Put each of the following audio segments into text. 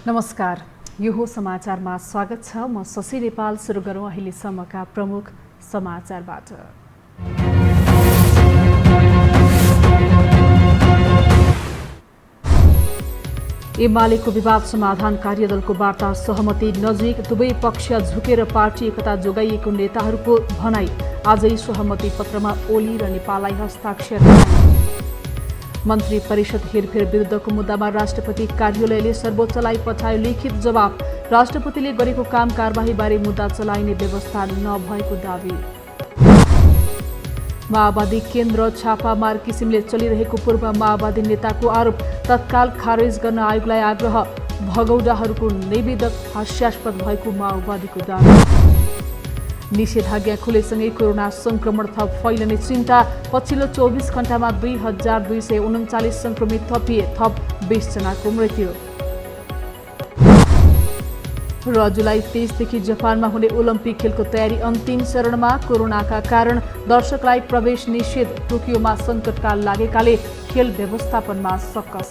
नमस्कार, यो हो समाचारमा स्वागत छ। म शशि नेपाल। सुरु गरौँ अहिलेसम्मका प्रमुख समाचारबाट। एमालेको विवाद समाधान कार्यदलको वार्ता सहमति नजिक, दुवै पक्ष झुकेर पार्टी एकता जोगाइएको नेताहरूको भनाई। आजै सहमति पत्रमा ओली र नेपाललाई हस्ताक्षर। मन्त्री परिषद हेरफेर विरुद्धको मुद्दामा राष्ट्रपति कार्यालयले सर्वोच्चलाई पठायो लिखित जवाब। राष्ट्रपतिले गरेको काम कारबाहीबारे मुद्दा चलाइने व्यवस्था नभएको दावी। माओवादी केन्द्र छापामार किसिमले चलिरहेको पूर्व माओवादी नेताको आरोप तत्काल खारेज गर्न आयोगलाई आग्रह। भगौडाहरूको निवेदक हास्यास्पद भएको माओवादीको दावी। निषेधाज्ञा खुलेसँगै कोरोना संक्रमण थप फैलने चिन्ता। पछिल्लो 24 घण्टामा 2239 संक्रमित थपिए, थप 20 जनाको मृत्यु। र जुलाई 23 देखि जापानमा हुने ओलम्पिक खेलको तयारी अन्तिम चरणमा। कोरोनाका कारण दर्शकलाई प्रवेश निषेध। टोकियोमा सङ्कटकाल लागेकाले खेल व्यवस्थापनमा सकस।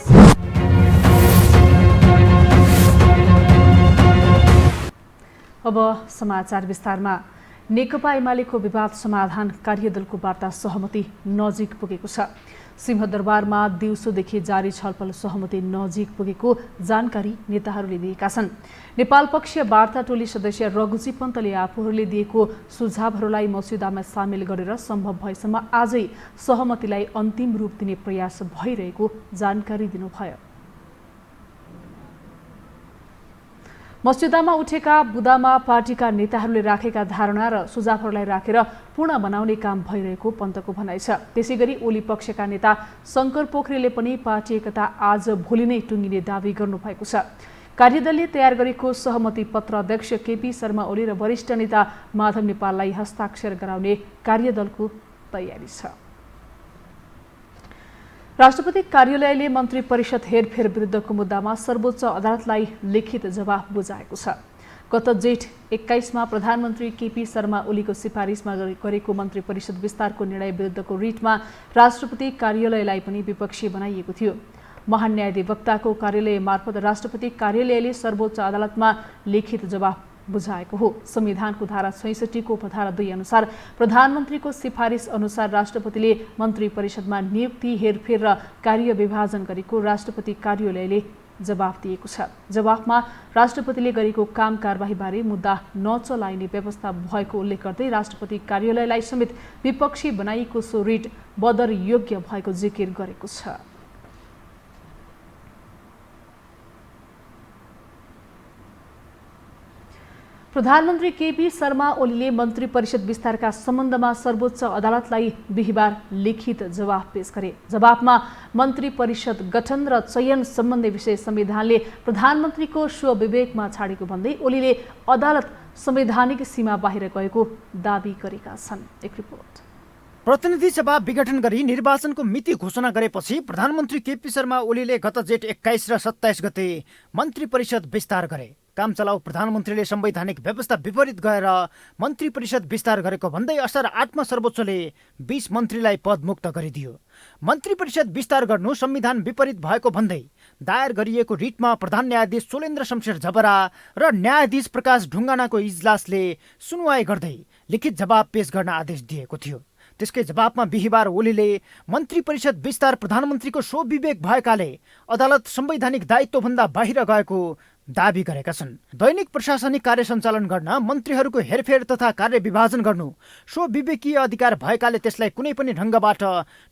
अब समाचार विस्तारमा। नेकपा एमालेको विवाद समाधान कार्यदलको वार्ता सहमति नजिक पुगेको छ। सिंहदरबारमा दिउँसोदेखि जारी छलफल सहमति नजिक पुगेको जानकारी नेताहरूले दिएका छन्। नेपाल पक्षीय वार्ता टोली सदस्य रघुजी पन्तले आफूहरूले दिएको सुझावहरूलाई मस्यौदामा सामेल गरेर सम्भव भएसम्म आजै सहमतिलाई अन्तिम रूप दिने प्रयास भइरहेको जानकारी दिनुभयो। मस्यौदामा उठेका बुदामा पार्टीका नेताहरूले राखेका धारणा र सुझावहरूलाई राखेर पूर्ण बनाउने काम भइरहेको पन्तको भनाइ छ। त्यसैगरी ओली पक्षका नेता शङ्कर पोखरेलले पनि पार्टी एकता आज भोलि नै टुङ्गिने दावी गर्नुभएको छ। कार्यदलले तयार गरेको सहमति पत्र अध्यक्ष केपी शर्मा ओली र वरिष्ठ नेता माधव नेपाललाई हस्ताक्षर गराउने कार्यदलको तयारी छ। राष्ट्रपति कार्यालयले मन्त्री परिषद हेरफेर विरुद्धको मुद्दामा सर्वोच्च अदालतलाई लिखित जवाफ बुझाएको छ। गत जेठ 21मा प्रधानमन्त्री केपी शर्मा ओलीको सिफारिसमा गरेको मन्त्री परिषद विस्तारको निर्णय विरुद्धको रिटमा राष्ट्रपति कार्यालयलाई पनि विपक्षी बनाइएको थियो। महान्यायाधिवक्ताको कार्यालय मार्फत राष्ट्रपति कार्यालयले सर्वोच्च अदालतमा लिखित जवाफ बुझाएको हो। संविधानको धारा 66 को उपधारा 2 अनुसार प्रधानमन्त्रीको सिफारिस अनुसार राष्ट्रपतिले मन्त्री परिषदमा नियुक्ति, हेरफेर र कार्य विभाजन गरेको राष्ट्रपति कार्यालयले जवाफ दिएको छ। जवाफमा राष्ट्रपतिले गरेको काम कारबाहीबारे मुद्दा नचलाइने व्यवस्था भएको उल्लेख गर्दै राष्ट्रपति कार्यालयलाई समेत विपक्षी बनाइएको सो रिट बदरयोग्य भएको जिकिर गरेको छ। प्रधानमन्त्री केपी शर्मा ओलीले मन्त्री परिषद विस्तारका सम्बन्धमा सर्वोच्च अदालतलाई बिहिबार लिखित जवाफ पेश गरे। जवाफमा मन्त्री परिषद गठन र चयन सम्बन्धी विषय संविधानले प्रधानमन्त्रीको स्वविवेकमा छाडेको भन्दै ओलीले अदालत संवैधानिक सीमा बाहिर गएको दावी गरेका छन्। एक रिपोर्ट। प्रतिनिधि सभा विघटन गरी निर्वाचनको मिति घोषणा गरेपछि प्रधानमन्त्री केपी शर्मा ओलीले गत जेठ 21 र 27 गते मन्त्री परिषद विस्तार गरे। काम चलाउ प्रधानमन्त्रीले संवैधानिक व्यवस्था विपरीत गएर मन्त्री परिषद विस्तार गरेको भन्दै असार 8मा सर्वोच्चले 20 मन्त्रीलाई पदमुक्त गरिदियो। मन्त्री परिषद विस्तार गर्नु संविधान विपरीत भएको भन्दै दायर गरिएको रिटमा प्रधान न्यायाधीश सोलेन्द्र शमशेर झबरा र न्यायाधीश प्रकाश ढुङ्गानाको इजलासले सुनवाई गर्दै लिखित जवाब पेश गर्न आदेश दिएको थियो। त्यसकै जवाबमा बिहिबार ओलीले मन्त्री परिषद विस्तार प्रधानमन्त्रीको स्वविवेक भएकाले अदालत संवैधानिक दायित्वभन्दा बाहिर गएको दावी गरेका छन्। दैनिक प्रशासनिक कार्य सञ्चालन गर्न मन्त्रीहरूको हेरफेर तथा कार्य विभाजन गर्नु स्वविवेकीय अधिकार भएकाले त्यसलाई कुनै पनि ढङ्गबाट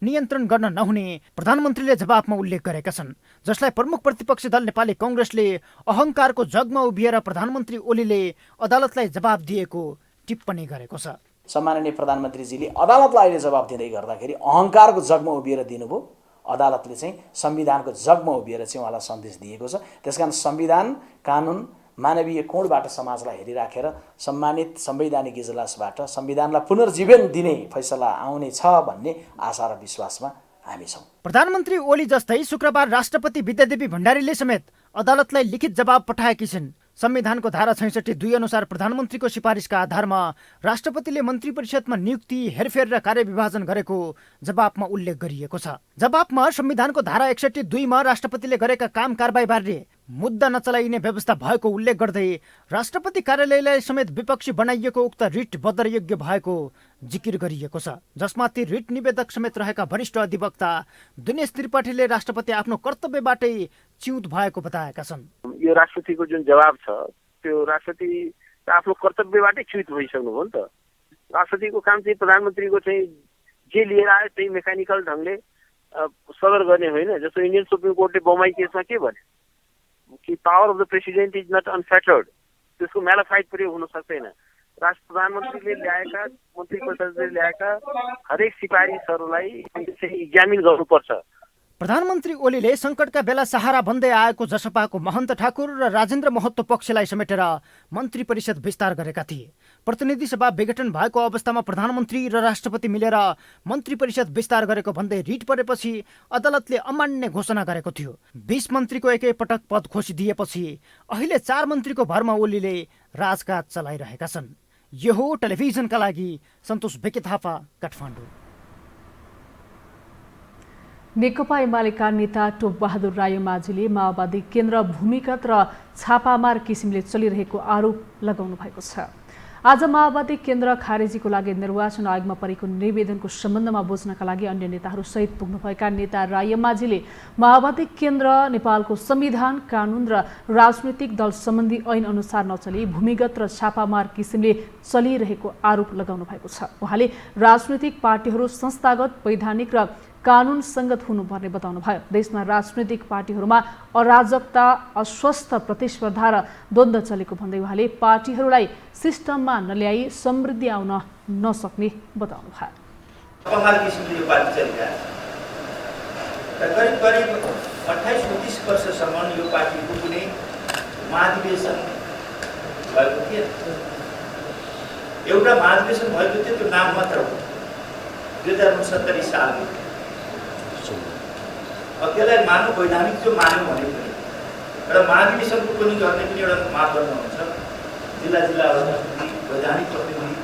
नियन्त्रण गर्न नहुने प्रधानमन्त्रीले जवाफमा उल्लेख गरेका छन्, जसलाई प्रमुख प्रतिपक्षी दल नेपाली कांग्रेसले अहङ्कारको जगमा उभिएर प्रधानमन्त्री ओलीले अदालतलाई जवाफ दिएको टिप्पणी गरेको छ। सम्माननीय प्रधानमन्त्रीजीले अदालतलाई अहिले जवाफ दिँदै गर्दाखेरि अहङ्कारको जगमा उभिएर दिनुभयो। अदालतले चाहिँ संविधानको जगमा उभिएर चाहिँ उहाँलाई सन्देश दिएको छ। त्यसकारण संविधान, कानुन, मानवीय कोणबाट समाजलाई हेरिराखेर सम्मानित संवैधानिक इजलासबाट संविधानलाई पुनर्जीवन दिने फैसला आउने छ भन्ने आशा र विश्वासमा हामी छौँ। प्रधानमन्त्री ओली जस्तै शुक्रबार राष्ट्रपति विद्यादेवी भण्डारीले समेत अदालतलाई लिखित जवाब पठाएकी छिन्। संविधानको धारा 66(2) अनुसार प्रधानमन्त्रीको सिफारिसका आधारमा राष्ट्रपतिले मन्त्री परिषदमा नियुक्ति, हेरफेर र कार्यविभाजन गरेको जवाबमा उल्लेख गरिएको छ। जवाबमा संविधानको धारा 61(2) राष्ट्रपतिले गरेका काम कारबाहीबारे मुद्दा नचलाइने व्यवस्था भएको उल्लेख गर्दै राष्ट्रपति कार्यालयलाई समेत विपक्षी बनाइएको उक्त रिट बदरयोग्य भएको जिकिर गरिएको छ, जसमा ती रिट निवेदक समेत रहेका वरिष्ठ अधिवक्ता दिनेश त्रिपाठीले राष्ट्रपति आफ्नो कर्तव्यबाटै च्युत भएको बताएका छन्। यो राष्ट्रपतिको जुन जवाब छ त्यो राष्ट्रपति आफ्नो कर्तव्यबाटै च्युत भइसक्नुभयो नि त। राष्ट्रपतिको काम चाहिँ प्रधानमन्त्रीको चाहिँ जे लिएर आयो त्यही मेकानिकल ढङ्गले सदर गर्ने होइन। जस्तो इन्डियन सुप्रिम कोर्टले बम्बई केसमा के भन्यो कि power of the president is not unfettered, त्यसको म्यालाफाइड प्रयोग हुन सक्दैन। प्रधानमन्त्रीले ल्याएका, मन्त्री परिषदले ल्याएका हरेक सिफारिसहरूलाई चाहिँ इक्जामिन गर्नुपर्छ। प्रधानमन्त्री ओलीले सङ्कटका बेला सहारा बन्दै आएको जसपाको महन्त ठाकुर र राजेन्द्र महतो पक्षलाई समेटेर मन्त्री परिषद विस्तार गरेका थिए। प्रतिनिधि सभा विघटन भएको अवस्थामा प्रधानमन्त्री र राष्ट्रपति मिलेर मन्त्री परिषद विस्तार गरेको भन्दै रिट परेपछि अदालतले अमान्य घोषणा गरेको थियो। 20 मन्त्रीको एकै पटक पद खोसिदिएपछि अहिले 4 मन्त्रीको भरमा ओलीले राजकाज चलाइरहेका छन्। यो हो टेलिभिजनका लागि सन्तोष बेके थापा, काठमाडौँ। नेकपा एमालेका नेता टोपबहादुर रायमाझीले माओवादी केन्द्र भूमिगत र छापामार किसिमले चलिरहेको आरोप लगाउनु भएको छ। आज माओवादी केन्द्र खारेजीको लागि निर्वाचन आयोगमा परेको निवेदनको सम्बन्धमा बुझ्नका लागि अन्य नेताहरू सहित पुग्नुभएका नेता रायमाझीले माओवादी केन्द्र नेपालको संविधान, कानुन र राजनैतिक दल सम्बन्धी ऐन अनुसार नचली भूमिगत र छापामार किसिमले चलिरहेको आरोप लगाउनु भएको छ। उहाँले राजनैतिक पार्टीहरू संस्थागत, वैधानिक र कानुन सङ्गत हुनुपर्ने बताउनुभयो। देशमा राजनैतिक पार्टीहरूमा अराजकता, अस्वस्थ प्रतिस्पर्धा र द्वन्द्व चलेको भन्दै उहाँले पार्टीहरूलाई सिस्टममा नल्याई समृद्धि आउन नसक्ने बताउनुभयो। कमाल किसिमले यो पार्टी चलिरहेको छ र करिब 28-29 वर्षसम्म यो पार्टीको कुनै महाधिवेशन भएको थिएन। एउटा महाधिवेशन भएको थियो, त्यो नाम मात्र हो। 2069 सालमा त्यसलाई मान्नु वैधानिक जो मान्यो भने पनि एउटा महाधिवेशनको पनि गर्ने पनि एउटा मापदण्ड हुन्छ। जिल्ला वैधानिक प्रतिनिधि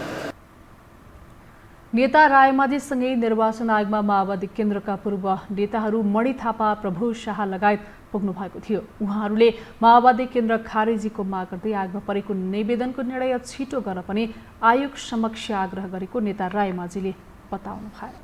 नेता रायमाझीसँगै निर्वाचन आयोगमा माओवादी केन्द्रका पूर्व नेताहरू मणि थापा, प्रभु शाह लगायत पुग्नु भएको थियो। उहाँहरूले माओवादी केन्द्र खारेजीको माग गर्दै आयोगमा परेको निवेदनको निर्णय छिटो गर्न पनि आयोग समक्ष आग्रह गरेको नेता रायमाझीले बताउनुभयो।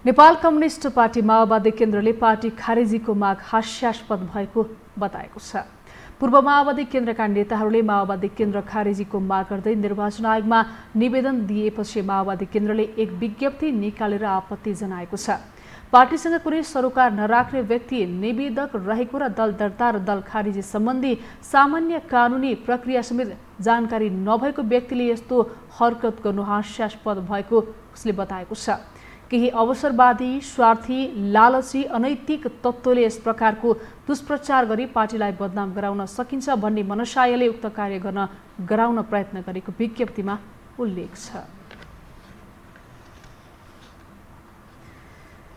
नेपाल कम्युनिस्ट पार्टी माओवादी केन्द्रले पार्टी खारेजीको माग हास्यास्पद भएको बताएको छ। पूर्व माओवादी केन्द्रका नेताहरूले माओवादी केन्द्र खारेजीको माग गर्दै निर्वाचन आयोगमा निवेदन दिएपछि माओवादी केन्द्रले एक विज्ञप्ति निकालेर आपत्ति जनाएको छ। पार्टीसँग कुनै सरोकार नराख्ने व्यक्ति निवेदक रहेको र दल दर्ता र दल खारेजी सम्बन्धी सामान्य कानुनी प्रक्रिया समेत जानकारी नभएको व्यक्तिले यस्तो हरकत गर्नु हास्यास्पद भएको उसले बताएको छ। केही अवसरवादी, स्वार्थी, लालची, अनैतिक तत्त्वले यस प्रकारको दुष्प्रचार गरी पार्टीलाई बदनाम गराउन सकिन्छ भन्ने मनसायले उक्त कार्य गर्न गराउन प्रयत्न गरेको विज्ञप्तिमा उल्लेख छ।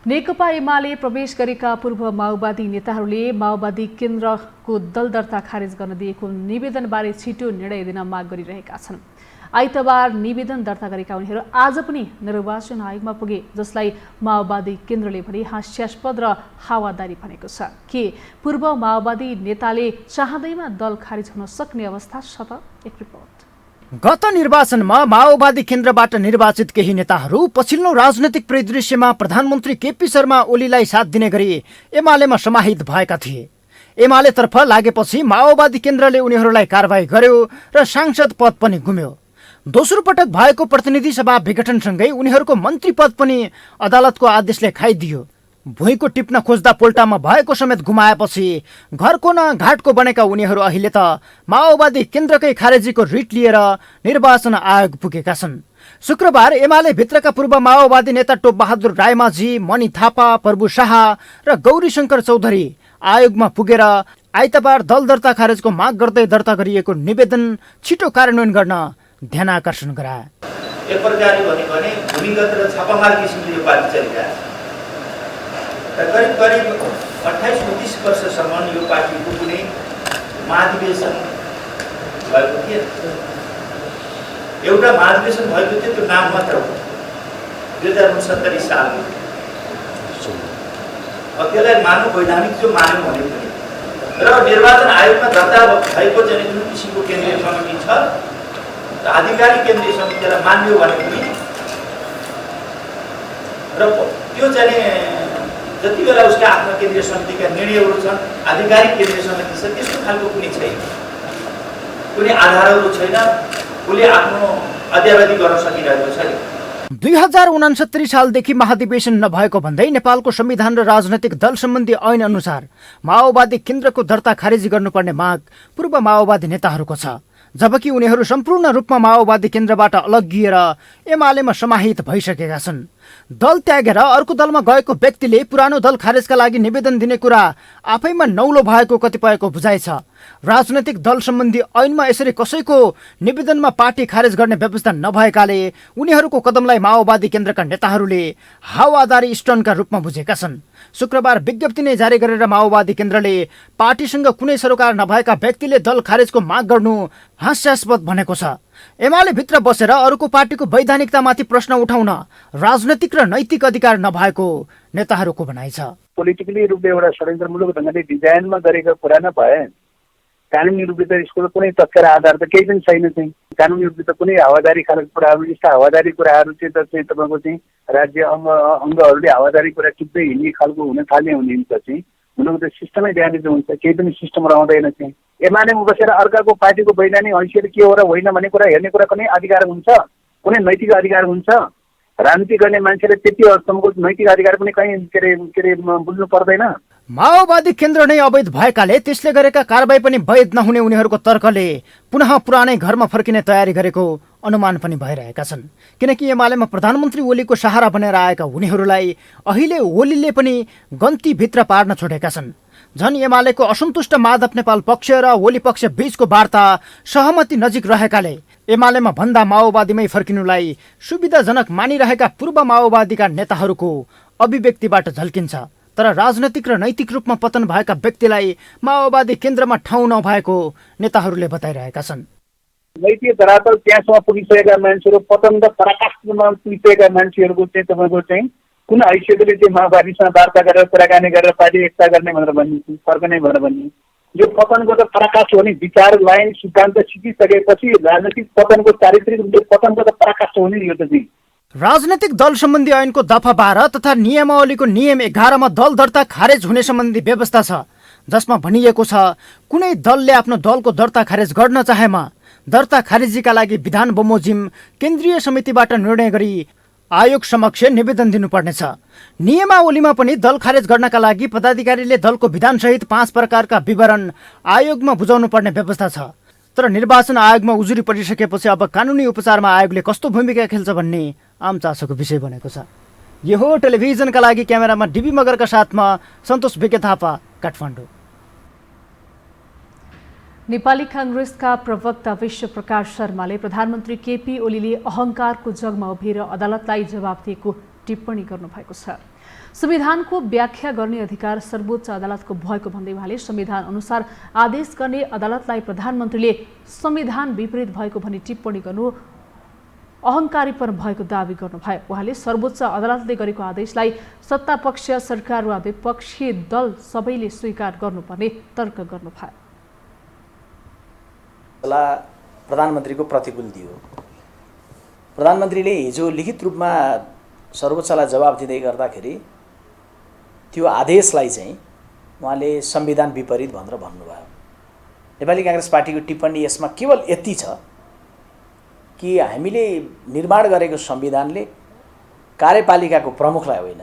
नेकपा एमाले प्रवेश गरेका पूर्व माओवादी नेताहरूले माओवादी केन्द्रको दल दर्ता खारेज गर्न दिएको निवेदनबारे छिटो निर्णय दिन माग गरिरहेका छन्। आइतबार निवेदन दर्ता गरेका उनीहरू आज पनि निर्वाचन आयोगमा पुगे, जसलाई माओवादी केन्द्रले भने हास्यास्पद र हावादारी भनेको छ। के पूर्व माओवादी नेताले चाहँदैमा दल खारिज हुन सक्ने अवस्था छ त? एक रिपोर्ट। गत निर्वाचनमा माओवादी केन्द्रबाट निर्वाचित केही नेताहरू पछिल्लो राजनैतिक परिदृश्यमा प्रधानमन्त्री केपी शर्मा ओलीलाई साथ दिने गरी एमालेमा समाहित भएका थिए। एमालेतर्फ लागेपछि माओवादी केन्द्रले उनीहरूलाई कारबाही गर्यो र सांसद पद पनि गुम्यो। दोस्रो पटक भएको प्रतिनिधि सभा विघटनसँगै उनीहरूको मन्त्री पद पनि अदालतको आदेशले खाइदियो। भुइँको टिप्न खोज्दा पोल्टामा भएको समेत गुमाएपछि घरको न घाटको बनेका उनीहरू अहिले त माओवादी केन्द्रकै खारेजीको रिट लिएर निर्वाचन आयोग पुगेका छन्। शुक्रबार एमाले भित्रका पूर्व माओवादी नेता टोपबहादुर रायमाझी, मणि थापा, प्रभु शाह र गौरीशङ्कर चौधरी आयोगमा पुगेर आइतबार दल दर्ता खारेजको माग गर्दै दर्ता गरिएको निवेदन छिटो कार्यान्वयन गर्न ध्यान आकर्षण गराए। एक प्रकारले भनेको भने भूमिगत र छापामार किसिमले यो पार्टी चलिरहेको छ र करिब करिब 28-29 वर्षसम्म यो पार्टीको कुनै महाधिवेशन भएको थिएन। एउटा महाधिवेशन भएको थियो, त्यो नाम मात्र हो, 2069 सालमा। त्यसलाई मानव वैधानिक जो मान्यो भने पनि र निर्वाचन आयोगमा दर्ता भएको चाहिँ जुन किसिमको केन्द्रीय समिति छ र आधिकारिक केन्द्रीय समितिलाई मान्यो भने पनि र त्यो चाहिँ जति बेला उसका आफ्ना केन्द्रीय समितिका निर्णयहरू छन्, आधिकारिक केन्द्रीय समिति छ, त्यस्तो खालको कुनै छैन, कुनै आधारहरू छैन, उसले आफ्नो अध्यावधि गर्न सकिरहेको छैन। 2069 सालदेखि महाधिवेशन नभएको भन्दै नेपालको संविधान र राजनैतिक दल सम्बन्धी ऐन अनुसार माओवादी केन्द्रको दर्ता खारेजी गर्नुपर्ने माग पूर्व माओवादी नेताहरूको छ, जबकि उनीहरू सम्पूर्ण रूपमा माओवादी केन्द्रबाट अलग्गिएर एमालेमा समाहित भइसकेका छन्। दल त्यागेर अर्को दलमा गएको व्यक्तिले पुरानो दल खारेजका लागि निवेदन दिने कुरा आफैमा नौलो भएको कतिपयको बुझाइ छ। राजनैतिक दल सम्बन्धी ऐनमा यसरी कसैको निवेदनमा पार्टी खारेज गर्ने व्यवस्था नभएकाले उनीहरूको कदमलाई माओवादी केन्द्रका नेताहरूले हावादारी स्टनका रूपमा बुझेका छन्। शुक्रबार विज्ञप्ति नै जारी गरेर माओवादी केन्द्रले पार्टीसँग कुनै सरोकार नभएका व्यक्तिले दल खारेजको माग गर्नु हास्यास्पद भनेको छ। एमाले भित्र बसेर अरूको पार्टीको वैधानिकतामाथि प्रश्न उठाउन राजनैतिक र नैतिक अधिकार नभएको नेताहरूको भनाइ छ। पोलिटिकली रूपले एउटा षड्यन्त्रमूलक ढङ्गले डिजाइनमा गरेको कुरा न भए कानुनी रूपले त यसको कुनै तथ्य र आधार त केही पनि छैन। चाहिँ कानुनी रूपले त कुनै हावादारी खालको कुराहरू, यस्ता हावादारी कुराहरू चाहिँ तपाईँको चाहिँ राज्य अङ्गहरूले हावादारी कुरा टिप्दै हिँड्ने खालको हुन थाल्ने हुन्छ। चाहिँ हुनुको त सिस्टमै ड्यामेज हुन्छ, केही पनि सिस्टम रहँदैन। चाहिँ एमालेमा बसेर अर्काको पार्टीको वैधानिक हैसियत के हो र होइन भन्ने कुरा हेर्ने कुरा कुनै अधिकार हुन्छ, कुनै नैतिक अधिकार हुन्छ? राजनीति गर्ने मान्छेले त्यति हदसम्मको नैतिक अधिकार पनि कहीँ के अरे बुझ्नु पर्दैन। माओवादी केन्द्र नै अवैध भएकाले त्यसले गरेका कारबाही पनि वैध नहुने उनीहरूको तर्कले पुनः पुरानै घरमा फर्किने तयारी गरेको अनुमान पनि भइरहेका छन्। किनकि एमालेमा प्रधानमन्त्री ओलीको सहारा बनेर आएका उनीहरूलाई अहिले ओलीले पनि गन्तीभित्र पार्न छोडेका छन्। झन् एमालेको असन्तुष्ट माधव नेपाल पक्ष र ओली पक्ष बीचको वार्ता सहमति नजिक रहेकाले एमालेमा भन्दा माओवादीमै फर्किनुलाई सुविधाजनक मानिरहेका पूर्व माओवादीका नेताहरूको अभिव्यक्तिबाट झल्किन्छ। तर राजनैतिक र नैतिक रूपमा पतन भएका व्यक्तिलाई माओवादी केन्द्रमा ठाउँ नभएको नेताहरूले बताइरहेका छन्। नैतिक धरातल त्यहाँसम्म पुगिसकेका मान्छेहरू, पतन र पराकाष्ठमा पुगिसकेका मान्छेहरूको चाहिँ तपाईँको चाहिँ कुन हैसियतले चाहिँ माओवादीसँग वार्ता गरेर कुराकानी गरेर पार्टी एकता गर्ने भनेर भन्ने, फर्कने भनेर भन्ने, यो पतनको त पराकाष्ठ हो नि। विचार लाइन सिद्धान्त सिकिसकेपछि राजनैतिक पतनको चारित्रिक रूपले पतनको त पराकाष्ठ हो नि। यो त चाहिँ राजनैतिक दल सम्बन्धी ऐनको दफा 12 तथा नियमावलीको नियम 11 मा दल दर्ता खारेज हुने सम्बन्धी व्यवस्था छ, जसमा भनिएको छ कुनै दलले आफ्नो दलको दर्ता खारेज गर्न चाहेमा दर्ता खारेजीका लागि विधान बमोजिम केन्द्रीय समितिबाट निर्णय गरी आयोग समक्ष निवेदन दिनुपर्नेछ। नियमावलीमा पनि दल खारेज गर्नका लागि पदाधिकारीले दलको विधानसहित 5 प्रकारका विवरण आयोगमा बुझाउनु पर्ने व्यवस्था छ। तर निर्वाचन आयोगमा उजुरी परिसकेपछि अब कानुनी उपचारमा आयोगले कस्तो भूमिका खेल्छ भन्ने आम चासोको विषय बनेको छ। यो हो टेलिभिजनका लागि क्यामेरामा डिबी मगरका साथमा सन्तोष विके थापा, काठमाडौँ। नेपाली कांग्रेसका प्रवक्ता विश्व प्रकाश शर्माले प्रधानमन्त्री केपी ओलीले अहंकारको जगमा उभिएर अदालतलाई जवाब दिएको टिप्पणी गर्नुभएको छ। संविधानको व्याख्या गर्ने अधिकार सर्वोच्च अदालतको भएको भन्दै उहाँले संविधान अनुसार आदेश गर्ने अदालतलाई प्रधानमन्त्रीले संविधान विपरीत भएको भनी टिप्पणी गर्नु अहंकारीपन भएको दावी गर्नुभयो। उहाँले सर्वोच्च अदालतले गरेको आदेशलाई सत्तापक्ष, सरकार वा विपक्षी दल सबैले स्वीकार गर्नुपर्ने तर्क गर्नुभयो। प्रधानमन्त्रीको प्रतिकूल दियो। प्रधानमन्त्रीले हिजो लिखित रूपमा सर्वोच्चलाई जवाब दिँदै गर्दाखेरि त्यो आदेशलाई चाहिँ उहाँले संविधान विपरीत भनेर भन्नुभयो। नेपाली कांग्रेस पार्टीको टिप्पणी यसमा केवल यति छ कि हामीले निर्माण गरेको संविधानले कार्यपालिकाको प्रमुखलाई होइन,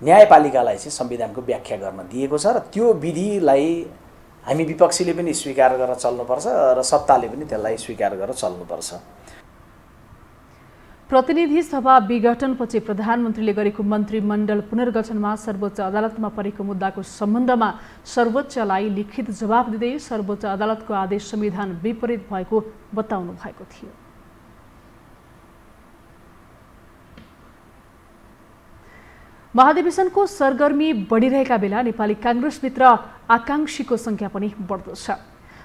न्यायपालिकालाई चाहिँ संविधानको व्याख्या गर्न दिएको छ र त्यो विधिलाई हामी विपक्षीले पनि स्वीकार गरेर चल्नुपर्छ र सत्ताले पनि त्यसलाई स्वीकार गरेर चल्नुपर्छ। प्रतिनिधि सभा विघटनपछि प्रधानमन्त्रीले गरेको मन्त्रीमण्डल पुनर्गठनमा सर्वोच्च अदालतमा परेको मुद्दाको सम्बन्धमा सर्वोच्चलाई लिखित जवाब दिँदै सर्वोच्च अदालतको आदेश संविधान विपरीत भएको बताउनु भएको थियो। महाधिवेशनको सरगर्मी बढिरहेका बेला नेपाली काङ्ग्रेसभित्र आकाङ्क्षीको सङ्ख्या पनि बढ्दो छ।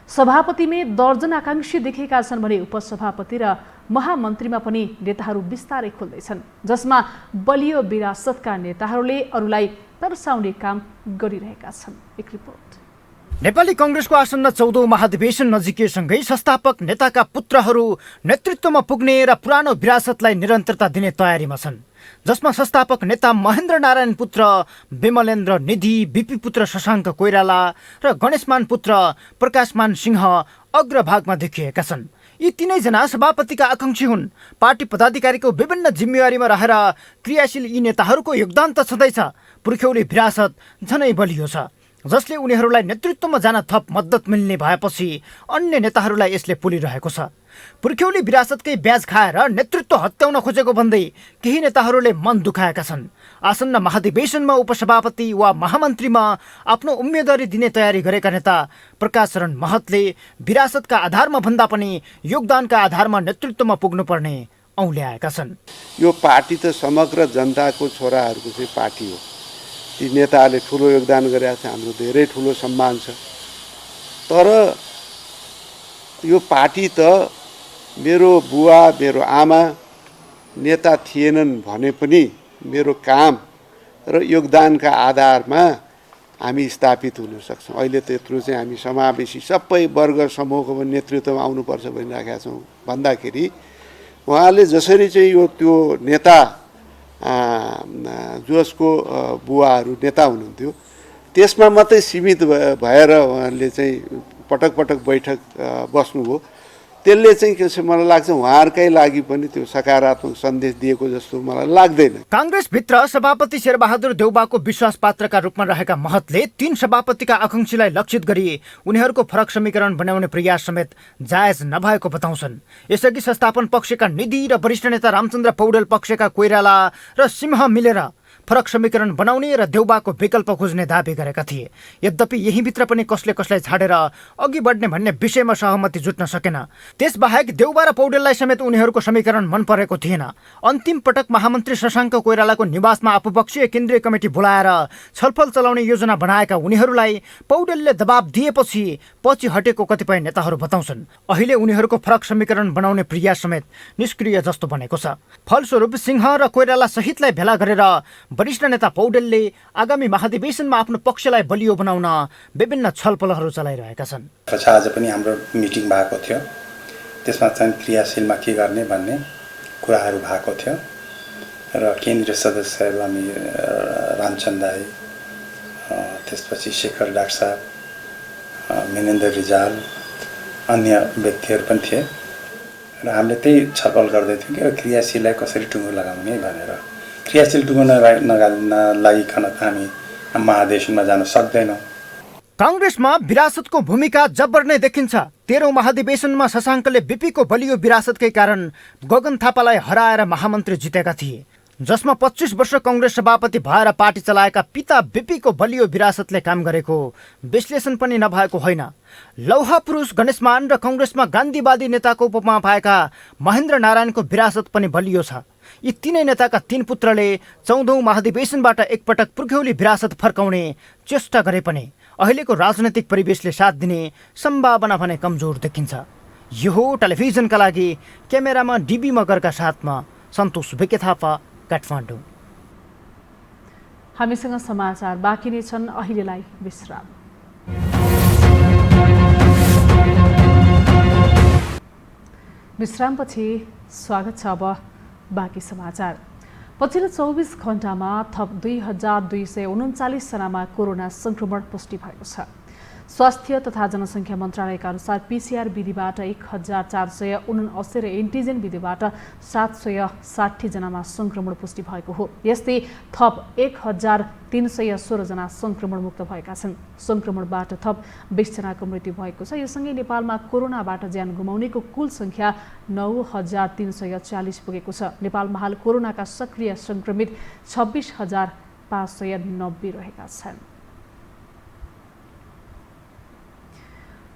सभापतिमै दर्जन आकाङ्क्षी देखिएका छन् भने उपसभापति र महामन्त्रीमा पनि नेताहरू बिस्तारै खुल्दैछन्, जसमा बलियो विरासतका नेताहरूले अरूलाई तर्साउने काम गरिरहेका छन्। एक रिपोर्ट। नेपाली कांग्रेसको आसन्न 14औं महाधिवेशन नजिकिएसँगै संस्थापक नेताका पुत्रहरू नेतृत्वमा पुग्ने र पुरानो विरासतलाई निरन्तरता दिने तयारीमा छन्, जसमा संस्थापक नेता महेन्द्र नारायण पुत्र विमलेन्द्र निधि, बीपी पुत्र शशाङ्क कोइराला र गणेशमान पुत्र प्रकाशमान सिंह अग्रभागमा देखिएका छन्। यी तीनैजना सभापतिका आकाङ्क्षी हुन्। पार्टी पदाधिकारीको विभिन्न जिम्मेवारीमा रहेर क्रियाशील यी नेताहरूको योगदान त छँदैछ, पुर्ख्यौली विरासत झनै बलियो छ, जसले उनीहरूलाई नेतृत्वमा जान थप मद्दत मिल्ने भएपछि अन्य नेताहरूलाई यसले पुलिरहेको छ। पुर्ख्यौली विरासतकै ब्याज खाएर नेतृत्व हत्याउन खोजेको भन्दै केही नेताहरूले मन दुखाएका छन्। आसन्न महाधिवेशनमा उपसभापति वा महामन्त्रीमा आफ्नो उम्मेदवारी दिने तयारी गरेका नेता प्रकाश शरण महतले विरासतका आधारमा भन्दा पनि योगदानका आधारमा नेतृत्वमा पुग्नुपर्ने औल्याएका छन्। यो पार्टी त समग्र जनताको छोराहरूको चाहिँ पार्टी हो। ती नेताहरूले ठुलो योगदान गरेका छ, हाम्रो धेरै ठुलो सम्मान छ। तर यो पार्टी त मेरो बुवा मेरो आमा नेता थिएनन् भने पनि मेरो काम र योगदानका आधारमा हामी स्थापित हुन सक्छौँ। अहिले त्यत्रो चाहिँ हामी समावेशी सबै वर्ग समूहको नेतृत्वमा आउनुपर्छ भनिराखेका छौँ भन्दाखेरि उहाँले जसरी चाहिँ यो त्यो नेता जसको बुवाहरू नेता हुनुहुन्थ्यो त्यसमा मात्रै सीमित भएर उहाँले चाहिँ पटक पटक बैठक बस्नुभयो, त्यसले चाहिँ के छ मलाई लाग्छ उहाँहरूकै लागि पनि त्यो सकारात्मक सन्देश दिएको जस्तो मलाई लाग्दैन। काङ्ग्रेसभित्र सभापति शेरबहादुर देउबाको विश्वास पात्रका रूपमा रहेका महतले 3 सभापतिका आकाङ्क्षीलाई लक्षित गरी उनीहरूको फरक समीकरण बनाउने प्रयास समेत जायज नभएको बताउँछन्। यसअघि संस्थापन पक्षका निधि र वरिष्ठ नेता रामचन्द्र पौडेल पक्षका कोइराला र सिंह मिलेर फरक समीकरण बनाउने र देउबाको विकल्प खोज्ने दावी गरेका थिए। यद्यपि यहीँभित्र पनि कसले कसलाई छाडेर अघि बढ्ने भन्ने विषयमा सहमति जुट्न सकेन। त्यसबाहेक देउबा र पौडेललाई समेत उनीहरूको समीकरण मन परेको थिएन। अन्तिम पटक महामन्त्री शशाङ्क कोइरालाको निवासमा आफूपक्षीय केन्द्रीय कमिटी बोलाएर छलफल चलाउने योजना बनाएका उनीहरूलाई पौडेलले दबाब दिएपछि पछि हटेको कतिपय नेताहरू बताउँछन्। अहिले उनीहरूको फरक समीकरण बनाउने प्रयास समेत निष्क्रिय जस्तो बनेको छ। फलस्वरूप सिंह र कोइराला सहितलाई भेला गरेर वरिष्ठ नेता पौडेलले आगामी महाधिवेशनमा आफ्नो पक्षलाई बलियो बनाउन विभिन्न छलफलहरू चलाइरहेका छन्। आज पनि हाम्रो मिटिङ भएको थियो, त्यसमा चाहिँ क्रियाशीलमा के गर्ने भन्ने कुराहरू भएको थियो र केन्द्रीय सदस्यहरू हामी रामचन्द्र दाई, त्यसपछि शेखर डाक्टर साहब, मेनेन्द्र रिजाल, अन्य व्यक्तिहरू पनि थिए र हामीले त्यही छलफल गर्दै थियौँ कि क्रियाशीललाई कसरी टुङ्गो लगाउने भनेर। क्रियाशील टुङ्गो नलागिकन हामी महाधिवेशनमा जान सक्दैनौँ। काङ्ग्रेसमा विरासतको भूमिका जब्बर नै देखिन्छ। 13औं महाधिवेशनमा शशाङ्कले बीपीको बलियो विरासतकै कारण गगन थापालाई हराएर महामन्त्री जितेका थिए, जसमा 25 वर्ष काङ्ग्रेस सभापति भएर पार्टी चलाएका पिता बीपीको बलियो विरासतले काम गरेको विश्लेषण पनि नभएको होइन। लौहा पुरुष गणेशमान र काङ्ग्रेसमा गान्धीवादी नेताको उपमा पाएका महेन्द्र नारायणको विरासत पनि बलियो छ। यी तीनै नेताका 3 पुत्रले 14औं महाधिवेशनबाट एकपटक पुर्ख्यौली विरासत फर्काउने चेष्टा गरे पनि अहिलेको राजनैतिक परिवेशले साथ दिने सम्भावना भने कमजोर देखिन्छ। यो हो टेलिभिजनका लागि क्यामेरामा डीबी मगरका साथमा सन्तोष विके थापा, काठमाडौँ। हामीसँग समाचार बाँकी नै छन्, अहिलेलाई विश्राम। विश्रामपछि स्वागत छ। अब बाँकी समाचार। पछिल्लो 24 घण्टामा थप 2239 जनामा कोरोना संक्रमण पुष्टि भएको छ। स्वास्थ्य तथा जनसङ्ख्या मन्त्रालयका अनुसार पीसीआर विधिबाट 1479 र एन्टिजेन विधिबाट 760 जनामा संक्रमण पुष्टि भएको हो। यस्तै थप 1316 जना संक्रमण मुक्त भएका छन्। संक्रमणबाट थप 20 जनाको मृत्यु भएको छ। यो सँगै नेपालमा कोरोनाबाट ज्यान गुमाउनेको कुल संख्या 9340 पुगेको छ। नेपालमा हाल कोरोनाका सक्रिय संक्रमित 26590 रहेका छन्।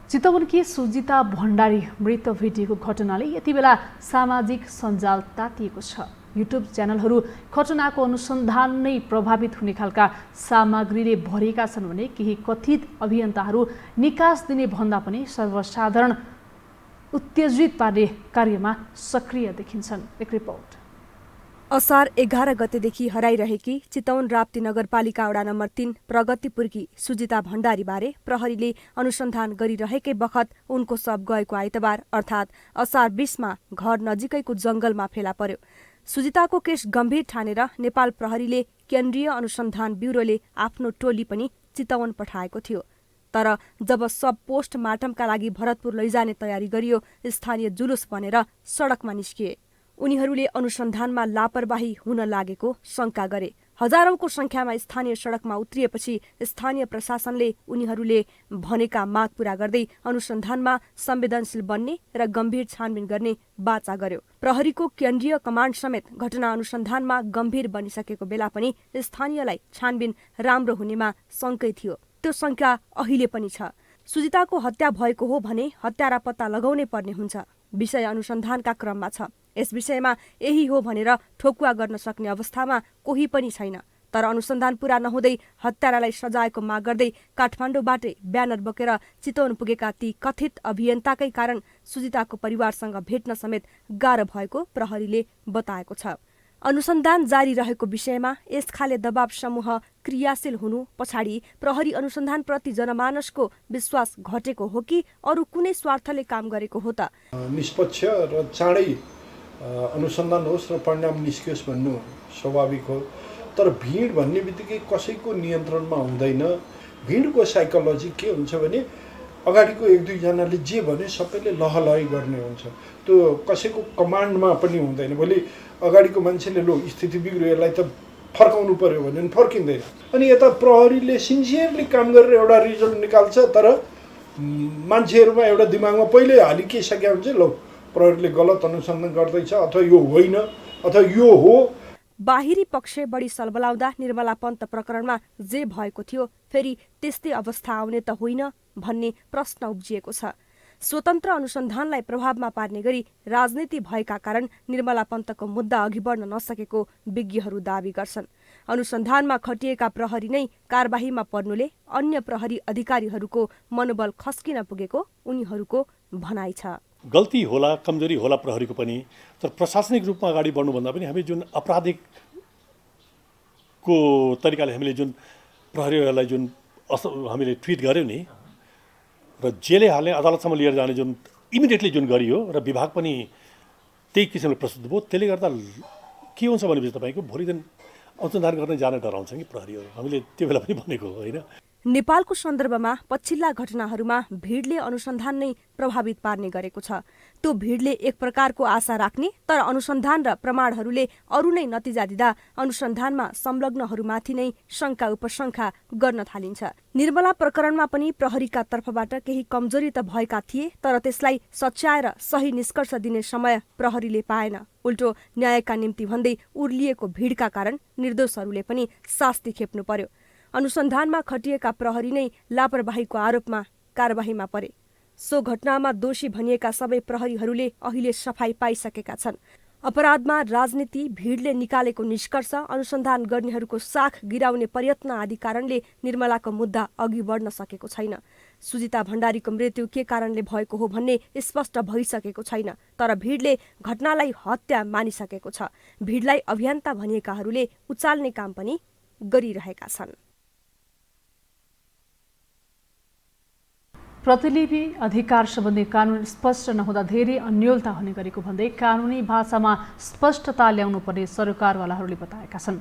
चितवनकी सुजिता भण्डारी मृत भेटिएको घटनाले यति बेला सामाजिक सञ्जाल तातिएको छ। युट्युब च्यानलहरू घटनाको अनुसन्धान नै प्रभावित हुने खालका सामग्रीले भरिएका छन् भने केही कथित अभियन्ताहरू निकास दिने भन्दा पनि सर्वसाधारण उत्तेजित पार्ने कार्यमा सक्रिय देखिन्छन्। एक रिपोर्ट। असार 11 गतेदेखि हराइरहेकी चितवन राप्ती नगरपालिका वडा नम्बर 3 प्रगतिपुरकी सुजिता भण्डारीबारे प्रहरीले अनुसन्धान गरिरहेकै बखत उनको शव गएको आइतबार अर्थात् असार 20 मा घर नजिकैको जंगलमा फेला पर्यो। सुजिताको केस गम्भीर ठानेर नेपाल प्रहरीले केन्द्रीय अनुसन्धान ब्युरोले आफ्नो टोली पनि चितवन पठाएको थियो। तर जब शव पोस्टमार्टमका लागि भरतपुर लैजाने तयारी गरियो, स्थानीय जुलुस बनेर सडकमा निस्किए। उनीहरूले अनुसन्धानमा लापरवाही हुन लागेको शंका गरे। हजारौंको संख्यामा स्थानीय सडकमा उत्रिएपछि स्थानीय प्रशासनले उनीहरूले भनेका माग पूरा गर्दै अनुसन्धानमा संवेदनशील बन्ने र गम्भीर छानबिन गर्ने वाचा गर्यो। प्रहरीको केन्द्रीय कमाण्ड समेत घटना अनुसन्धानमा गम्भीर बनिसकेको बेला पनि स्थानीयलाई छानबिन राम्रो हुनेमा शंकै थियो। त्यो शंका अहिले पनि छ। सुजिताको हत्या भएको हो भने हत्यारा पत्ता लगाउनै पर्ने हुन्छ। विषय अनुसन्धानका क्रममा छ। यस विषयमा यही हो भनेर ठोकुवा गर्न सक्ने अवस्थामा कोही पनि छैन। तर अनुसन्धान पूरा नहुँदै हत्यारालाई सजायको माग गर्दै काठमाडौँबाटै ब्यानर बोकेर चितवन पुगेका ती कथित अभियन्ताकै कारण सुजिताको परिवारसँग भेट्न समेत गाह्रो भएको प्रहरीले बताएको छ। अनुसन्धान जारी रहेको विषयमा यस खाले दबाव समूह क्रियाशील हुनु पछाडि प्रहरी अनुसन्धानप्रति जनमानसको विश्वास घटेको हो कि अरू कुनै स्वार्थले काम गरेको हो त? निष्पक्ष र चाँडै अनुसन्धान होस् र परिणाम निस्कियोस् भन्नु स्वाभाविक हो। तर भिड भन्ने बित्तिकै कसैको नियन्त्रणमा हुँदैन। भिडको साइकोलोजी के हुन्छ भने अगाडिको 1-2 जनाले जे भने सबैले लहलही गर्ने हुन्छ। त्यो कसैको कमान्डमा पनि हुँदैन। भोलि अगाडिको मान्छेले लो स्थिति बिग्रियो यसलाई त फर्काउनु पर्यो भने पनि फर्किँदैन। अनि यता प्रहरीले सिन्सियरली काम गरेर एउटा रिजल्ट निकाल्छ, तर मान्छेहरूमा एउटा दिमागमा पहिल्यै हालिसकेको हुन्छ लो प्रहरीले गलत अनुसन्धान गर्दैछ अथवा यो होइन अथवा यो हो। बाहिरी पक्ष बढी सलबलाउँदा निर्मला पन्त प्रकरणमा जे भएको थियो फेरि त्यस्तै अवस्था आउने त होइन भन्ने प्रश्न उब्जिएको छ। स्वतन्त्र अनुसन्धानलाई प्रभावमा पार्ने गरी राजनीति भएका कारण निर्मला पन्तको मुद्दा अघि बढ्न नसकेको विज्ञहरू दावी गर्छन्। अनुसन्धानमा खटिएका प्रहरी नै कारबाहीमा पर्नुले अन्य प्रहरी अधिकारीहरूको मनोबल खस्किन पुगेको उनीहरूको भनाइ छ। गल्ती होला, कमजोरी होला प्रहरीको पनि, तर प्रशासनिक रूपमा अगाडि बढ्नुभन्दा पनि हामी जुन अपराधिकको तरिकाले हामीले जुन प्रहरीहरूलाई जुन हामीले ट्विट गर्यौँ नि र जेलै हाल्ने अदालतसम्म लिएर जाने जुन इमिडिएटली जुन गरियो र विभाग पनि त्यही किसिमले प्रस्तुत भयो, त्यसले गर्दा के हुन्छ भनेपछि तपाईँको भोलि दिन अनुसन्धान गर्न जान डराउँछ कि प्रहरीहरू। हामीले त्यो बेला पनि भनेको होइन। नेपालको सन्दर्भमा पछिल्ला घटनाहरूमा भिडले अनुसन्धान नै प्रभावित पार्ने गरेको छ। त्यो भिडले एक प्रकारको आशा राख्ने, तर अनुसन्धान र प्रमाणहरूले अरू नै नतिजा दिँदा अनुसन्धानमा संलग्नहरूमाथि नै शंका उपशंका गर्न थालिन्छ। निर्मला प्रकरणमा पनि प्रहरीका तर्फबाट केही कमजोरी त भएका थिए, तर त्यसलाई सच्याएर सही निष्कर्ष दिने समय प्रहरीले पाएन। उल्टो न्यायका निम्ति भन्दै उर्लिएको भिडका कारण निर्दोषहरूले पनि शास्ति खेप्नु पर्यो। अनुसन्धानमा खटिएका प्रहरी नै लापरवाहीको आरोपमा कारबाहीमा परे। सो घटनामा दोषी भनिएका सबै प्रहरीहरूले अहिले सफाई पाइसकेका छन्। अपराधमा राजनीति, भिडले निकालेको निष्कर्ष, अनुसन्धान गर्नेहरूको साख गिराउने प्रयत्न आदि कारणले निर्मलाको मुद्दा अघि बढ्न सकेको छैन। सुजिता भण्डारीको मृत्यु के कारणले भएको हो भन्ने स्पष्ट भइसकेको छैन, तर भिडले घटनालाई हत्या मानिसकेको छ। भिडलाई अभियन्ता भनिएकाहरूले उचाल्ने काम पनि गरिरहेका छन्। प्रतिलिपि अधिकार सम्बन्धी कानुन स्पष्ट नहुँदा धेरै अन्योलता हुने गरेको भन्दै कानुनी भाषामा स्पष्टता ल्याउनु पर्ने सरकारवालाहरूले बताएका छन्।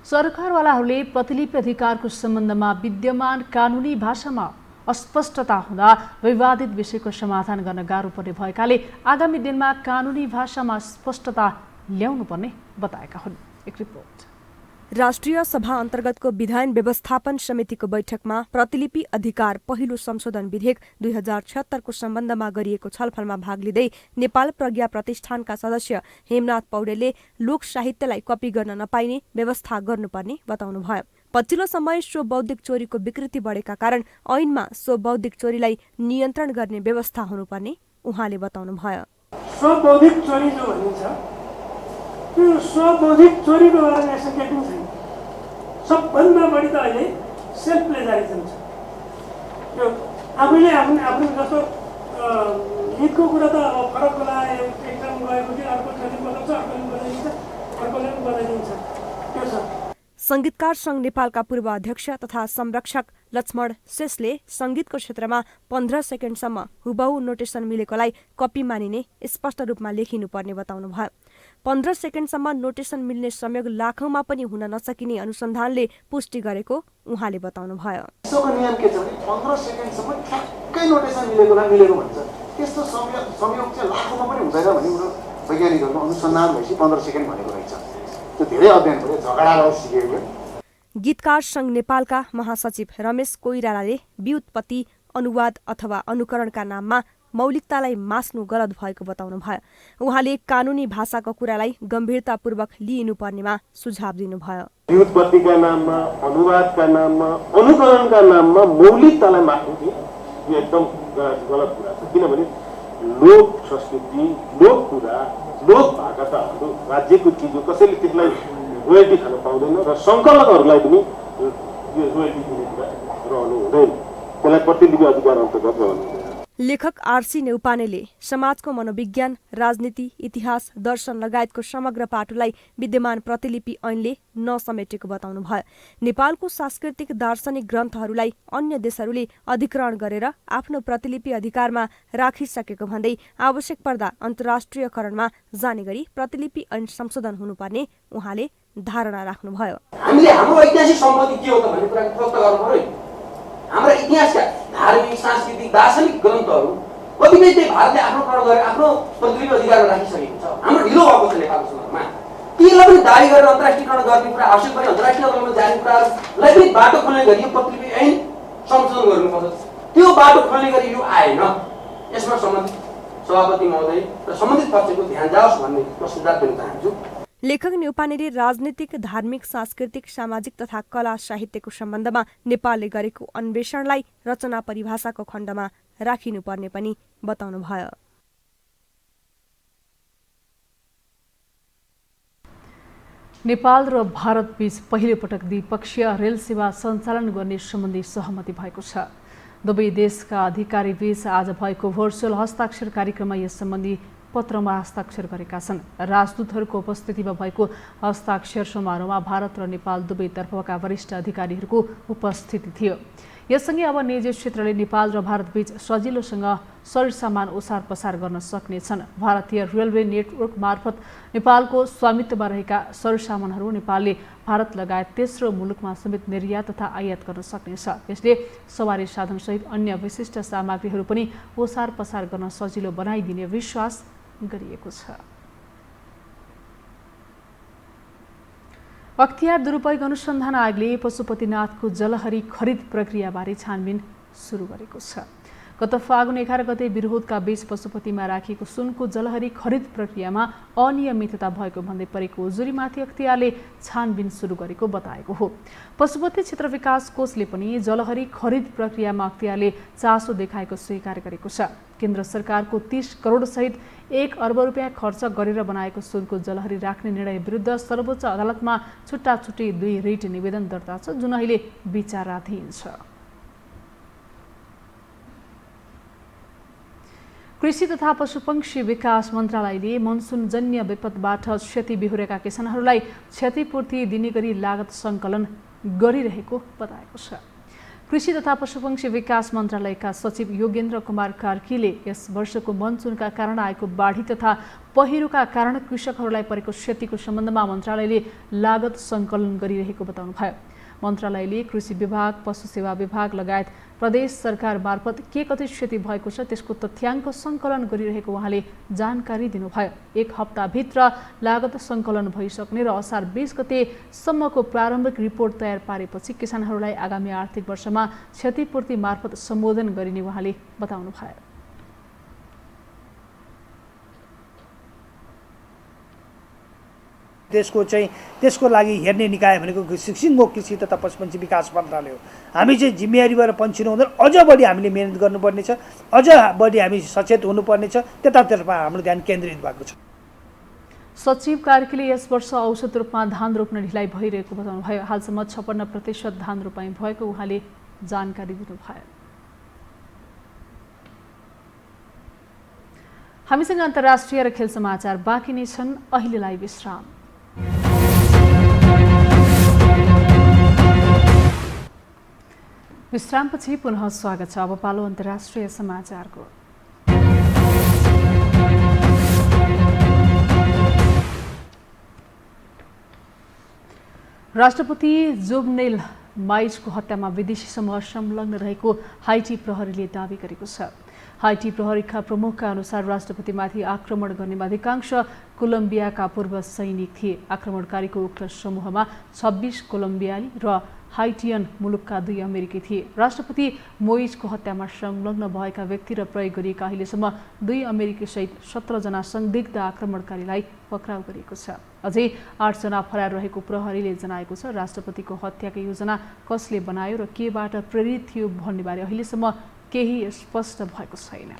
सरकारवालाहरूले प्रतिलिपि अधिकारको सम्बन्धमा विद्यमान कानुनी भाषामा अस्पष्टता हुँदा विवादित विषयको समाधान गर्न गाह्रो पर्ने भएकाले आगामी दिनमा कानुनी भाषामा स्पष्टता ल्याउनु पर्ने बताएका हुन्। एक रिपोर्ट। राष्ट्रिय सभा अन्तर्गतको विधान व्यवस्थापन समितिको बैठकमा प्रतिलिपि अधिकार पहिलो संशोधन विधेयक 2076 को सम्बन्धमा गरिएको छलफलमा भाग लिँदै नेपाल प्रज्ञा प्रतिष्ठानका सदस्य हेमनाथ पौडेलले लोक साहित्यलाई कपी गर्न नपाइने व्यवस्था गर्नुपर्ने बताउनुभयो। पछिल्लो समय सो बौद्धिक चोरीको विकृति बढेका कारण ऐनमा सो बौद्धिक चोरीलाई नियन्त्रण गर्ने व्यवस्था हुनुपर्ने उहाँले बताउनुभयो। सो बौद्धिक चोरी जो भनिन्छ त्यो स्वबोधित चोरीको बेला नेसन गेटिङ छैन। सबभन्दा बढी त अहिले सेल्फ प्लेजरिजम छ। त्यो आफूले आफ्नो जस्तो हितको कुरा त अब फरक बेला एक ठाउँ गएपछि अर्को ठाउँ बदल्छ, अर्कोले बदलिन्छ, अर्कोले पनि बदलिन्छ, त्यो छ। संगीतकार संघ नेपालका पूर्व अध्यक्ष तथा संरक्षक लक्ष्मण शेषले संगीतको क्षेत्रमा 15 सेकेन्डसम्म हुबहु नोटेसन मिलेकोलाई कपी मानिने स्पष्ट रूपमा लेखिनुपर्ने बताउनुभयो। 15 सेकेन्डसम्म नोटेसन मिल्ने संयोग लाखौंमा पनि हुन नसकिने अनुसन्धानले पुष्टि गरेको उहाँले बताउनुभयो। विश्वको नियम के छ भने 15 सेकेन्डसम्म ठ्याक्कै नोटेसन मिलेकोलाई मिलेको भन्छ। त्यस्तो संयोग चाहिँ लाखौंमा पनि हुँदैन भन्ने उनीहरू वैज्ञानिकहरूको अनुसन्धान भएपछि 15 सेकेन्ड भनेको रहेछ। त्यो धेरै अध्ययन भयो, झगडा सिकेको। गीतकार संघ नेपालका महासचिव रमेश कोइरालाले व्युत्पत्ति, अनुवाद अथवा अनुकरणका नाममा मौलिकतालाई मास्नु गलत भएको बताउनुभयो। उहाँले कानूनी भाषाको कुरालाई गम्भीरतापूर्वक लिइनुपर्नेमा सुझाव दिनुभयो। व्युत्पत्तिका नाममा, अनुवादका नाममा, अनुकरणका नाममा मौलिकतालाई मास्नु यो एकदम गलत कुरा छ। किनभने लोक संस्कृति, लोक कुरा, लोक भाकाहरू राज्यको चिज हो। कसैले त्यसलाई रोयल्टी खान पाउँदैन र सङ्कलकहरूलाई पनि यो रोयल्टी दिने कुरा रहनु हुँदैन। त्यसलाई प्रतिलिपि अधिकार अन्तर्गत रहनु हुँदैन। लेखक आरसी नेउपानेले समाजको मनोविज्ञान, राजनीति, इतिहास, दर्शन लगायतको समग्र पाटोलाई विद्यमान प्रतिलिपि ऐनले नसमेटेको बताउनुभयो। नेपालको सांस्कृतिक दार्शनिक ग्रन्थहरूलाई अन्य देशहरूले अधिग्रहण गरेर आफ्नो प्रतिलिपि अधिकारमा राखिसकेको भन्दै आवश्यक पर्दा अन्तर्राष्ट्रियकरणमा जाने गरी प्रतिलिपि ऐन संशोधन हुनुपर्ने उहाँले धारणा राख्नुभयो। हामीले हाम्रो ऐतिहासिक सम्पत्ति के हो त भन्ने कुरा प्रश्न गर्नु पर्यो। हाम्रा इतिहासका धार्मिक, सांस्कृतिक, दार्शनिक ग्रन्थहरू कतिपय चाहिँ भारतले आफ्नो करण गरेर आफ्नो प्रतिलिपि अधिकारमा राखिसकेको छ। हाम्रो ढिलो भएको छ नेपालको सन्दर्भमा। तीलाई पनि दावी गरेर अन्तर्राष्ट्रियकरण गर्ने कुरा आवश्यक पनि अन्तर्राष्ट्रिय अदालतमा जाने कुराहरूलाई पनि बाटो खोल्ने गरी यो प्रतिलिपि ऐन संशोधन गर्नुपर्छ। त्यो बाटो खोल्ने गरी यो आएन। यसमा सम्बन्धित सभापति महोदय र सम्बन्धित पक्षको ध्यान जाओस् भन्ने म सुझाव दिन चाहन्छु। लेखक नेउपानेले राजनीतिक, धार्मिक, सांस्कृतिक, सामाजिक तथा कला साहित्यको सम्बन्धमा नेपालले गरेको अन्वेषणलाई रचना परिभाषाको खण्डमा राखिनुपर्ने पनि बताउनुभयो। नेपाल र भारत बीच पहिलो पटक द्विपक्षीय रेल सेवा सञ्चालन गर्ने सम्बन्धी सहमति भएको छ। दुवै देशका अधिकारी बीच आज भएको भर्चुअल हस्ताक्षर कार्यक्रममा यस सम्बन्धी पत्रमा हस्ताक्षर गरेका छन्। राजदूतहरूको उपस्थितिमा भएको हस्ताक्षर समारोहमा भारत र नेपाल दुवैतर्फका वरिष्ठ अधिकारीहरूको उपस्थिति थियो। यससँगै अब निजी क्षेत्रले नेपाल र भारत बीच सजिलोसँग सरसामान ओसार पसार गर्न सक्नेछन्। भारतीय रेलवे नेटवर्क मार्फत नेपालको स्वामित्वमा रहेका सरसामानहरू नेपालले भारत लगायत तेस्रो मुलुकमा समेत निर्यात तथा आयात गर्न सक्नेछ। यसले सवारी साधनसहित अन्य विशिष्ट सामग्रीहरू पनि ओसार पसार गर्न सजिलो बनाइदिने विश्वास गरिएको छ। अख्तियार दुरुपयोग अनुसन्धान आयोगले पशुपतिनाथको जलहरी खरिद प्रक्रियाबारे छानबिन सुरु गरेको छ। गत फागुन 11 गते विरोधका बीच पशुपतिमा राखिएको सुनको जलहरी खरिद प्रक्रियामा अनियमितता भएको भन्दै परेको उजुरीमाथि अख्तियारले छानबिन सुरु गरेको बताएको हो। पशुपति क्षेत्र विकास कोषले पनि जलहरी खरिद प्रक्रियामा अख्तियारले चासो देखाएको स्वीकार गरेको छ। केन्द्र सरकारको 30 करोड सहित 1 अर्ब रुपियाँ खर्च गरेर बनाएको सुनको जलहरी राख्ने निर्णय विरुद्ध सर्वोच्च अदालतमा छुट्टाछुट्टै 2 रिट निवेदन दर्ता छ, जुन अहिले विचाराधीन छ। कृषि तथा पशुपक्षी विकास मन्त्रालयले मनसुनजन्य विपदबाट क्षति बिहोरेका किसानहरूलाई क्षतिपूर्ति दिने गरी लागत सङ्कलन गरिरहेको बताएको छ। कृषि तथा पशुपक्षी विकास मन्त्रालयका सचिव योगेन्द्र कुमार कार्कीले यस वर्षको मनसुनका कारण आएको बाढी तथा पहिरोका कारण कृषकहरूलाई परेको क्षतिको सम्बन्धमा मन्त्रालयले लागत सङ्कलन गरिरहेको बताउनुभयो। मन्त्रालयले कृषि विभाग, पशु सेवा विभाग लगायत प्रदेश सरकार मार्फत के कति क्षति भएको छ त्यसको तथ्याङ्क सङ्कलन गरिरहेको उहाँले जानकारी दिनुभयो। 1 हप्ताभित्र लागत सङ्कलन भइसक्ने र असार 20 गतेसम्मको प्रारम्भिक रिपोर्ट तयार पारेपछि किसानहरूलाई आगामी आर्थिक वर्षमा क्षतिपूर्ति मार्फत सम्बोधन गरिने उहाँले बताउनुभयो। त्यसको लागि हेर्ने निकाय भनेको सिङ्गो कृषि तथा पशुपन्छी विकास मन्त्रालय हो। हामी चाहिँ जिम्मेवारीबाट पन्छिनु हुँदैन, अझ बढी हामीले मेहनत गर्नुपर्ने छ, अझ बढी हामी सचेत हुनुपर्ने छ। त्यतातर्फ हाम्रो ध्यान केन्द्रित भएको छ। सचिव कार्कीले यस वर्ष औसत रूपमा धान रोप्न ढिलाइ भइरहेको बताउनुभयो। हालसम्म 56% धान रोपाइँ भएको उहाँले जानकारी दिनुभयो। हामीसँग अन्तर्राष्ट्रिय र खेल समाचार बाँकी नै छन्। अहिलेलाई विश्राम। विश्रामपछि पुनः स्वागत छ। अब पालो अन्तर्राष्ट्रिय समाचारको। राष्ट्रपति जोभनेल माइजको हत्यामा विदेशी समूह संलग्न रहेको हाइटी प्रहरीले दावी गरेको छ। हाइटी प्रहरीका प्रमुखका अनुसार राष्ट्रपतिमाथि आक्रमण गर्नेमा अधिकांश कोलम्बियाका पूर्व सैनिक थिए। आक्रमणकारीको उक्त समूहमा 26 कोलम्बियाली र हाइटियन मुलुकका 2 अमेरिकी थिए। राष्ट्रपति मोइजको हत्यामा संलग्न भएका व्यक्ति र प्रयोग गरिएका अहिलेसम्म 2 अमेरिकी सहित 17 जना संदिग्ध आक्रमणकारीलाई पक्राउ गरिएको छ। अझै 8 जना फरार रहेको प्रहरीले जनाएको छ। राष्ट्रपतिको हत्याको योजना कसले बनायो र केबाट प्रेरित थियो भन्नेबारे अहिलेसम्म केही स्पष्ट भएको छैन।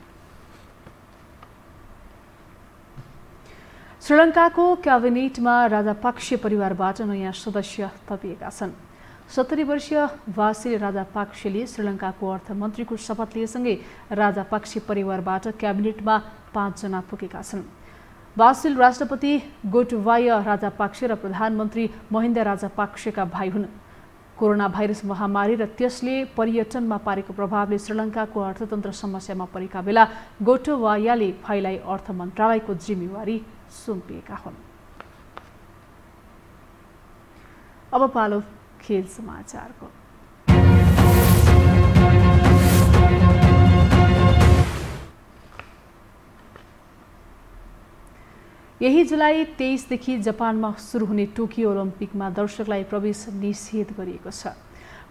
श्रीलङ्काको क्याबिनेटमा राजापाक्से परिवारबाट नयाँ सदस्य थपिएका छन्। 70 वर्षीय वासिल राजापाक्सेले श्रीलङ्काको अर्थमन्त्रीको शपथ लिएसँगै राजापाक्से परिवारबाट क्याबिनेटमा 5 जना पुगेका छन्। वासिल राष्ट्रपति गोटबाय राजापाक्से र प्रधानमन्त्री महिन्दा राजापाक्सेका भाइ हुन्। कोरोना भाइरस महामारी र त्यसले पर्यटनमा पारेको प्रभावले श्रीलङ्काको अर्थतन्त्र समस्यामा परेका बेला गोटबायाले भाइलाई अर्थ मन्त्रालयको जिम्मेवारी सुम्पिएका हुन्। अब पालो खेल समाचारको। यही जुलाई 23 देखि जापानमा सुरु हुने टोकियो ओलम्पिकमा दर्शकलाई प्रवेश निषेध गरिएको छ।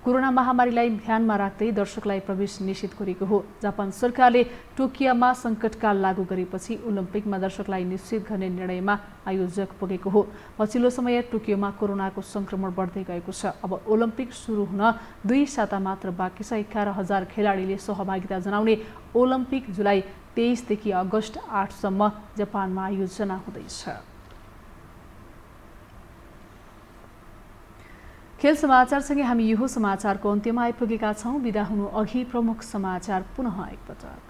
कोरोना महामारीलाई ध्यानमा राख्दै दर्शकलाई प्रवेश निषेध गरिएको हो। जापान सरकारले टोकियोमा सङ्कटकाल लागू गरेपछि ओलम्पिकमा दर्शकलाई निषेध गर्ने निर्णयमा आयोजक पुगेको हो। पछिल्लो समय टोकियोमा कोरोनाको सङ्क्रमण बढ्दै गएको छ। अब ओलम्पिक सुरु हुन 2 साता मात्र बाँकी छ। 11,000 खेलाडीले सहभागिता जनाउने ओलम्पिक जुलाई 23 देखि अगस्त 8 सम्म जापानमा आयोजना हुँदैछ। खेल समाचारसँगै हामी यो समाचारको अन्त्यमा आइपुगेका छौँ। बिदा हुनु अघि प्रमुख समाचार पुनः एकपटक।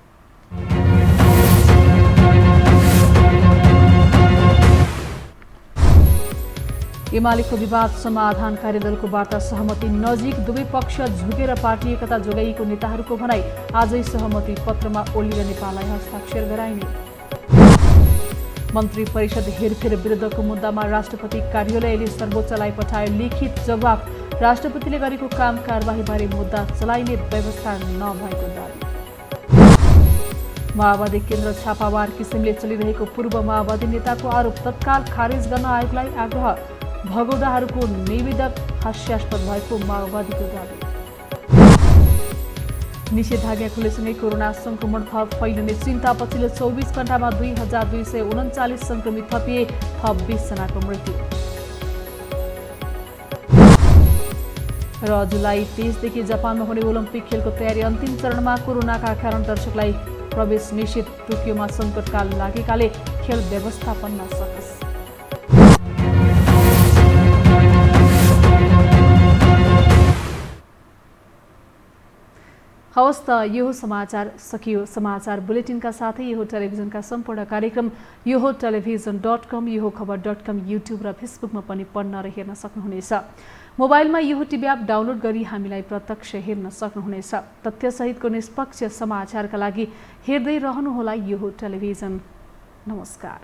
एमालेको विवाद समाधान कार्यदलको वार्ता सहमति नजिक, दुवै पक्ष झुकेर पार्टी एकता जोगाइएको नेताहरूको भनाई। आजै सहमति पत्रमा ओली र नेपाललाई हस्ताक्षर गराइने। मन्त्री परिषद हेरफेर विरुद्धको मुद्दामा राष्ट्रपति कार्यालयले सर्वोच्चलाई पठायो लिखित जवाफ। राष्ट्रपतिले गरेको काम कारबाहीबारे मुद्दा चलाइने व्यवस्था नभएको दावी। माओवादी केन्द्र छापामार किसिमले चलिरहेको पूर्व माओवादी नेताको आरोप तत्काल खारेज गर्न आयोगलाई आग्रह। भगौडाहरूको निवेदक हास्यास्पद भएको माओवादीको दावी। निषेधाज्ञा खुलेसँगै कोरोना संक्रमण थप फैलिने चिन्ता। पछिल्लो 24 घण्टामा 2239 संक्रमित थपिए, थप 20 जनाको मृत्यु। र जुलाई 23 देखि जापानमा हुने ओलम्पिक खेलको तयारी अन्तिम चरणमा। कोरोनाका कारण दर्शकलाई प्रवेश निषेध। टोकियोमा सङ्कटकाल लागेकाले खेल व्यवस्थापनमा सकस। हवस् त यो समाचार सकियो। समाचार बुलेटिनका साथै यो टेलिभिजनका सम्पूर्ण कार्यक्रम यो टेलिभिजन.com, यो खबर.com, युट्युब र फेसबुकमा पनि पढ्न र हेर्न सक्नुहुनेछ। मोबाइलमा यो टिभी एप डाउनलोड गरी हामीलाई प्रत्यक्ष हेर्न सक्नुहुनेछ। तथ्यसहितको निष्पक्ष समाचारका लागि हेर्दै रहनुहोला यो टेलिभिजन। नमस्कार।